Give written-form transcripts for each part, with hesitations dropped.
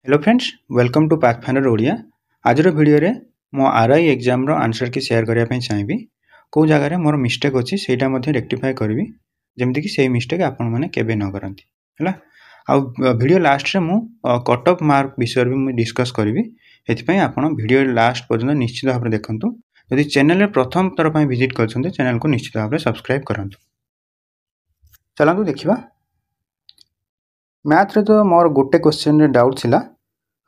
Hello friends, welcome to Pathfinder Odia. आजर video रे मो आरआई एग्जाम रो आंसर की शेयर करिया पई चाहिबी। को जगह रे मोर मिस्टेक अछि सेटा मध्ये रेक्टिफाई करबी, जेमति कि सेही मिस्टेक आपन माने केबे न करंती। हला आ वीडियो लास्ट रे मु कट ऑफ मार्क विषय भी मु डिस्कस करबी। एथि पई आपन वीडियो लास्ट पर्यंत निश्चित भाबरे देखंतु। यदि चैनल रे प्रथम तर पई विजिट करछन्ते चैनल को निश्चित भाबरे सब्सक्राइब करंतु। चलंतु देखिबा। मैथ रे तो मोर गोटे क्वेश्चन रे डाउट थिला,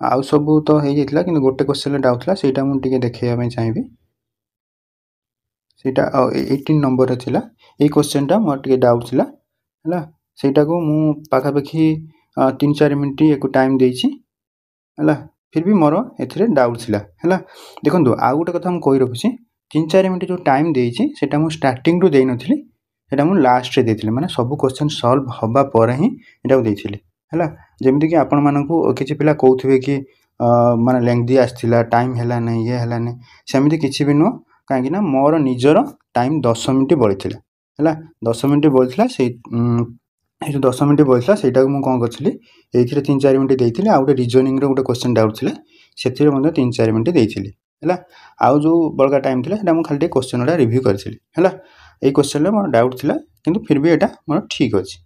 आउ सबू तो हो जाइए कि गोटे क्वेश्चन डाउट था से मुझे देखा चाहिए। से 18 नंबर थिला ये क्वेश्चन टा मोर टिके डाउट थिला हला सेटा को मु पाखापाखि 3-4 मिनिट एक टाइम देछि हला फिर भी मोर एथिरे डाउट थिला हला। देखंतु आ गोटे कथा हम कहि रखुछि 3-4 मिनिट जो टाइम देछि सेटा मु स्टार्टिंग रु देइ नथिली, सेटा मु लास्ट रे देथिली, माने सब क्वेश्चन सॉल्व हबा पर ही एटा देथिली हला। जेमति कि आपण मानकू किछि पिला कहउथिबे कि माने लेंथी आस्थिला टाइम हैला नै ये हैला नै, सेमिति किछि भी नो काहे ना मोर निजर टाइम 10 मिनिट बळिथिला हला। 10 मिनिट बळिथिला से जो 10 मिनिट बळिथिला सेटा को मु कोन करथिली एथिरे 3-4 मिनिट देइथिली। आ गोटे रीजनिंग रो गोटे क्वेश्चन डाउट थिला सेथिरे मध्ये 3-4 मिनिट देइथिली हला। आ जो बळका टाइम थिला सेटा मु खाली क्वेश्चन रा रिव्यू करथिली हला। ए क्वेश्चन रे मोर डाउट थिला किंतु फिर भी एटा मोर ठीक अछि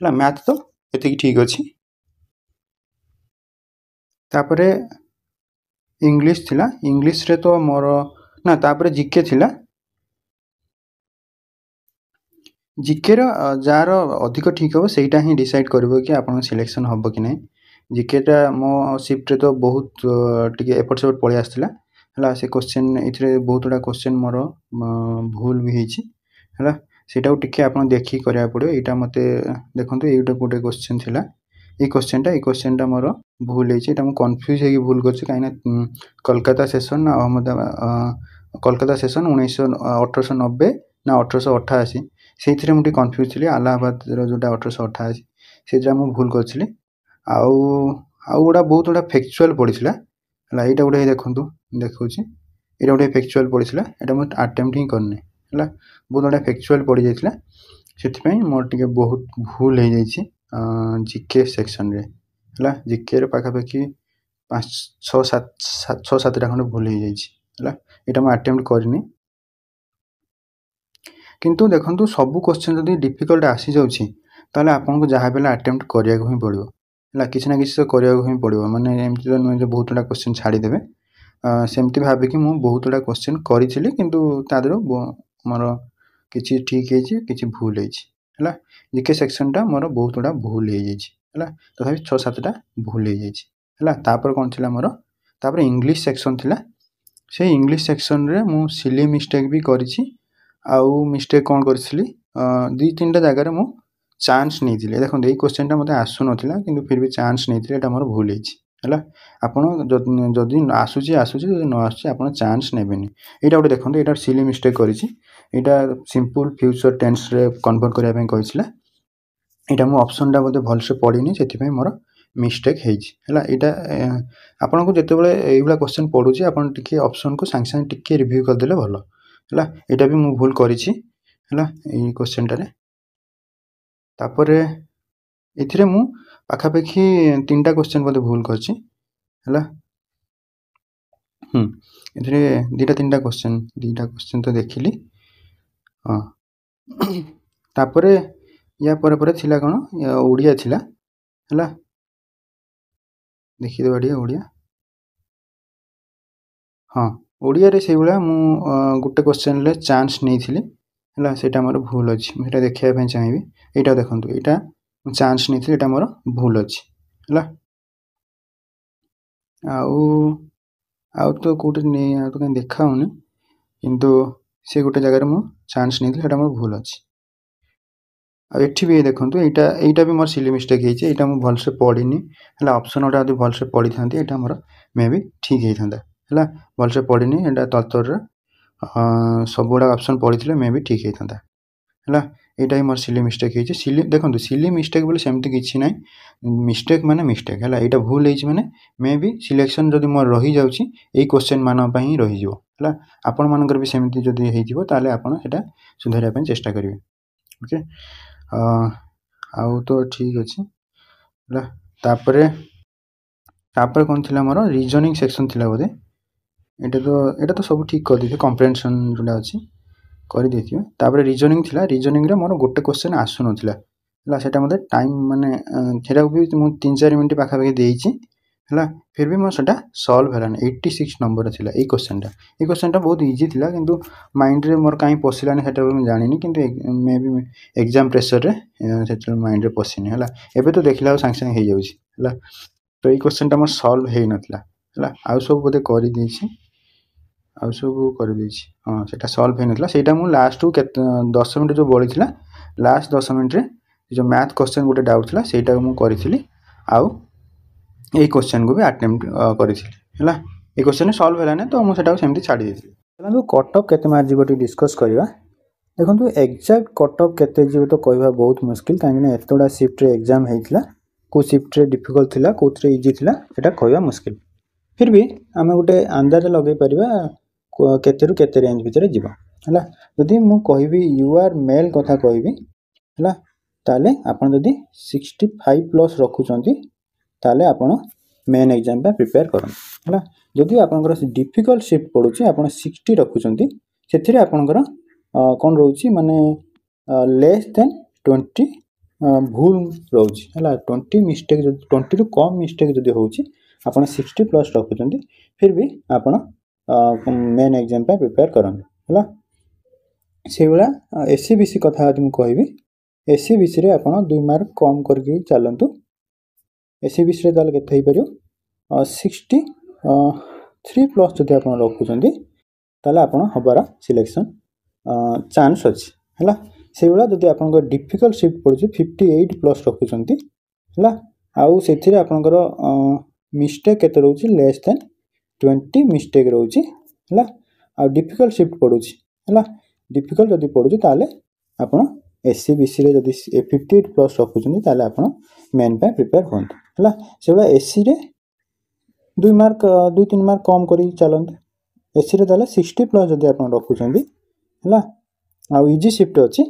हला। मैथ तो एति ठीक अछि। तापरे इंग्लिश थिला, इंग्लिश रे तो मोर ना तापरे जीके थिला। जीके रो जार अधिक ठीक हो सेटा ही डिसाइड करबो कि आपन सिलेक्शन हबो कि नै। जीके टा मो शिफ्ट रे तो बहुत टिके एफर्ट सेफर्ट पळे आस्थिला हला। से क्वेश्चन इथरे बहुतडा क्वेश्चन मोर भूल भी हेछि हला। सेटा टिके आपन देखि करिया पड़ो। एटा मते देखंतु एटा गोटे क्वेश्चन थिला, ए क्वेश्चन टा मोर भूल हेछि। एटा मु कंफ्यूज हेकि भूल करछि काइना कोलकाता सेशन कोलकाता सेशन 1890 ना 1888 सेथिरे मुटी कंफ्यूज थिली। इलाहाबाद रो जोटा 1888 सेजा मु भूल करछिली। आउ गुडा बहुत गुडा फैक्चुअल पडिथिला हला। एटा गुडा देखंतु देखौछि एटा गुडा फैक्चुअल पडिथिला, एटा मु अटेम्प्ट ही करने हला। बहुत गुडा फैक्चुअल पडि जाइथिला सेति पई मोर टिके बहुत भूल हे जाइछि जीके सेक्शन रे हला। जीके रे पाखापाखि 5-6-7 टा खंड भूल हे जाइछि हला। एटा मु अटेम्प्ट करनी किंतु देखंतु सब क्वेश्चन जदी डिफिकल्ट आसी जाउछि ताले आपन को जहा बेला अटेम्प्ट करिया को ही पड़िबो हला। किछ ना किछ तो करिया को ही पड़िबो, माने एमति तो नुहे जे बहुतडा क्वेश्चन छाडी देबे। सेमति भाबे कि मु बहुतडा क्वेश्चन करिथिली किंतु तादरो मोर किछि ठीक हेछि किछि भूल हेछि हला। जीके सेक्शन टा मोर बहुतडा भूल हे जाइछि हला। तथापि 6-7 टा भूल हे जाइछि हला। तापर कोन थिला मोर, तापर इंग्लिश सेक्शन थिला। से इंग्लिश सेक्शन रे मु सिली मिस्टेक भी करिछि। आउ मिस्टेक कोन करथिली 2-3 टा जगह रे मु चांस नै थिले। देखो ए क्वेश्चन टा मते आसु नथिला किंतु फिर भी चांस नै थिले, एटा मोर भूल हेछि हला। आपण जदी आसुची जदी न आसुची आपण चांस नेबेनी। एटा गोटे देखंतु एटा सिली मिस्टेक करिछि। एटा सिंपल फ्यूचर टेंस रे कन्वर्ट करिया पई कहिसला। एटा मु ऑप्शन टा बोते भल से पढिनी सेति पई मोर मिस्टेक हेछि हला। एटा आपण को जते बेले एइबला क्वेश्चन पढुची आपण टिके ऑप्शन को सांग सांग टिके रिव्यू कर देले भलो हला। एटा भी मु भूल करिछि हला ए क्वेश्चन टारे। तापरे एथिरे मु पाखापाखि 3टा क्वेश्चन बोते भूल करछि हला। एथिरे 2-3टा क्वेश्चन तो देखिली हां। तापरे या परे थिला कोन ओडिया थिला हला। देखि दे बाडिया ओडिया हां। ओडिया रे सेबुला मु गुटे क्वेश्चन ले चांस नै थिली हला। सेटा मोर भूल अछि, मु सेटा देखिया पई चाहिबी। एटा देखंतु एटा चांस नै थिली, एटा मोर भूल अछि हला। आउ तो कोटे नै आ तो कहीं देखा होनी किंतु से गुटे जगह रे मु चांस नै थिली, सेटा मोर भूल अछि। आ एठी भी देखंतु एटा भी मोर सिली मिस्टेक हेछि। एटा मु भल से पढिनी हला। ऑप्शन ओटा यदि भल से पढि थांती एटा मोर मे बी ठीक हे थांदा हला। भल से पढिनी एटा तत्तर रे सब गुडा ऑप्शन पढिथिले मे बी ठीक हे थांदा हला। एटा ही मोर सिली मिस्टेक हेछि। सिली देखंतु सिली मिस्टेक बोले सेमति किछि नै, मिस्टेक माने मिस्टेक हला। एटा भूल हेछि माने मे बी सिलेक्शन जदी मोर रहि जाउछि एई क्वेश्चन मान पई ही रहि जिवो हला। आपण मानकर भी सेमति जदी हे जिवो ताले आपण सेटा सुधारिया पई चेष्टा करिवे ओके। आउ तो ठीक अछि हला। तापरे तापर कौन थिला मोर रीजनिंग सेक्शन थिला बोधे एटा तो सब ठीक कर देथि कॉम्प्रिहेंशन जोटा अछि कर देथि तापर रीजनिंग थिला रीजनिंग रे मोर गोटे क्वेश्चन आसु नथिला हला सेटा मते टाइम माने सेटा भी मु 3-4 मिनिट पाखा पाखी देइछि हला फिर भी मोर सेटा सॉल्व हलान 86 नंबर थिला ए क्वेश्चनटा बहुत इजी थिला किंतु माइंड रे मोर काई पसिलानी सेटा मु जानिनी किंतु मे बी एग्जाम प्रेशर रे सेटा माइंड रे पसिनी हला एबे तो देखिला सांग सांग हे जाउछि हला तो ए क्वेश्चनटा मोर सॉल्व हे नथिला हला आ सब बोधे करि देइछि आ सब कर देइछि हां सेटा सॉल्व हे नथिला सेटा मु लास्ट टू 10 मिनिट जो बळि थिला लास्ट 10 मिनिट रे जो मैथ क्वेश्चन गोटे डाउट थिला सेटा मु करिथिली आउ ए क्वेश्चन को भी अटेम्प्ट करिथिली हला ए क्वेश्चन सॉल्व हला ने तो मु सेटा सेमति छाडी देथिली चलो कट ऑफ केते मार जीवटी डिस्कस करबा देखंतु एग्जैक्ट कट ऑफ केते जीव तो कहबा बहुत मुश्किल काहे एतोडा शिफ्ट रे एग्जाम हेइथिला को शिफ्ट रे डिफिकल्ट थिला कोथरे इजी थिला सेटा कहबा मुश्किल फिर भी आमे गोटे अंदाज लगे परिबा केते रु केते रेंज भितरे जीवा हला जदि मु कहबी यू आर मेल कथा कहबी हला ताले आपण जदि 65 प्लस रखुचंती ताले आपण मेन एग्जाम पे प्रिपेयर करन हला जदि आपनकर डिफिकल्ट शिफ्ट पडुची आपण 60 रखुचंती सेथिरे आपनकर कोन रहउची माने लेस देन 20 भूल रहउची हला 20 मिस्टेक 20 रु कम मिस्टेक जदि होउची आपण 60 प्लस रखुचंती फिर भी आपण मेन एग्जाम पे प्रिपेयर करन हला सेवला एससीबीसी कथा तुम कहबी एससीबीसी रे आपण 2 मार्क कम करके चलंतु एससीबीसी रे दाल केते हे परियो 63 प्लस जदि आपण रखुचंती ताले आपण हबारा सिलेक्शन चांस अछि हला सेवला जदि आपण को डिफिकल्ट शिफ्ट पड़ुची 58 प्लस रखुचंती हला आउ सेथिरे आपनकर मिस्टेक केते रहउची लेस देन 20 मिस्टेक रहउची हला आ डिफिकल्ट शिफ्ट पड़ुची हला डिफिकल्ट जदि पड़ुची ताले आपण एससीबीसी रे जदि 58 प्लस रखुचंती ताले आपण मेन पे प्रिपेयर होंत हला सेवला एससी रे 2 मार्क 2-3 मार्क कम करी चलंत एससी रे ताले 60 प्लस जदि आपण रखुचंती हला आ इजी शिफ्ट अछि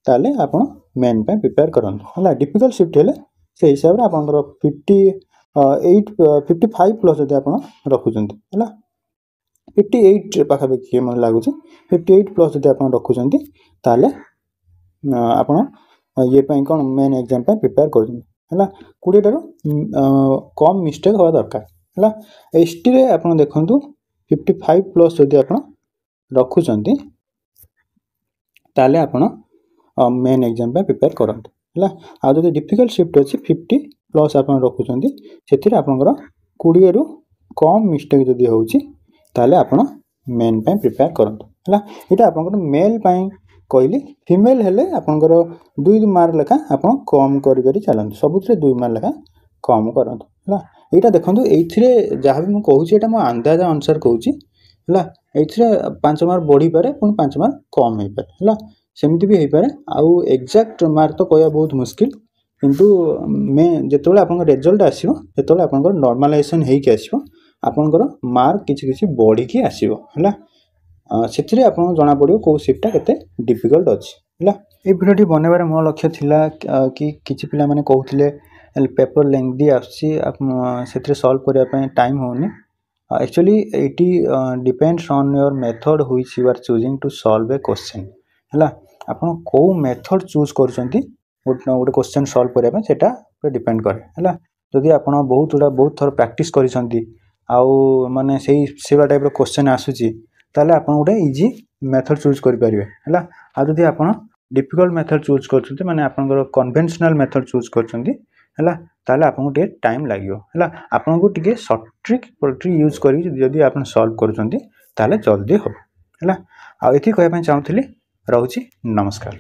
ताले आपण मेन पे प्रिपेयर करंत हला डिफिकल्ट शिफ्ट हेले से हिसाब रे आपनकर 55 प्लस जदि आपण रखुचंती हला 58 पाखा बेकी मन लागु छी 58 प्लस जदि आपण रखुचंती ताले आपण ये पई कोन मेन एग्जाम पे प्रिपेयर करछन हला 20 टारो कम मिस्टेक होवा दरकार हला एसटी रे आपण देखंतु 55 प्लस जदि आपण रखुचंती ताले आपण मेन एग्जाम पे प्रिपेयर करंत हला आ जदि डिफिकल्ट शिफ्ट अछि 50 प्लस आपण रखुचंती सेथिरे आपनकर 20 रु कम मिस्टेक जदि होउची ताले आपण मेन पे प्रिपेयर करंत हला एटा आपनकर मेल पई कहली फीमेल हेले आपनकर 2 मार्क लेखा आपण कम करी करी चलंत सबुतरे 2 मार्क लेखा कम करंत हला एटा देखंतु एथिरे जहा भी मु कहूची एटा मो अंदाज अनुसार कहूची हला एथिरे 5 मार्क बढ़ी पारे पुन 5 मार्क कम हे पारे हला सेमति भी हे पारे आउ एग्जैक्ट मार्क तो कहया बहुत मुश्किल किंतु मैं जेतोले आपन रिजल्ट आसीबो सेतोले आपन नॉर्मलाइजेशन हे के आसीबो आपन मार्क किछि किछि बढ़ी के आसीबो हला सेथिरे आपन जणा पड़ियो को शिफ्टटा केते डिफिकल्ट अछि हला ए वीडियोटी बनेबारे मो लक्ष्य थिला कि किछि पिला माने कहउथिले पेपर लेंथी आछि सेथिरे सॉल्व करिया पय टाइम होनी actually it depends on your method which you are choosing to solve a question हला आपन को मेथड चूज करछंती गोटे क्वेश्चन सॉल्व करिया पय सेटा पे डिपेंड करे हला जदि आपन बहुत थोर प्रैक्टिस करिसंती आउ माने सेवा टाइप रो क्वेश्चन आसुची ताले आपन गोटे इजी मेथड चूज करि परिबे हला आ जदि आपन डिफिकल्ट मेथड चूज करछंती माने आपन कन्वेंशनल मेथड चूज करछंती हला ताले आपन को टाइम लागियो हला आपन को टिके शॉर्ट ट्रिक यूज करी जदि आपन सॉल्व करछंती ताले जल्दी हो हला आ एथि कहय पय चाहूथली रहउची नमस्कार।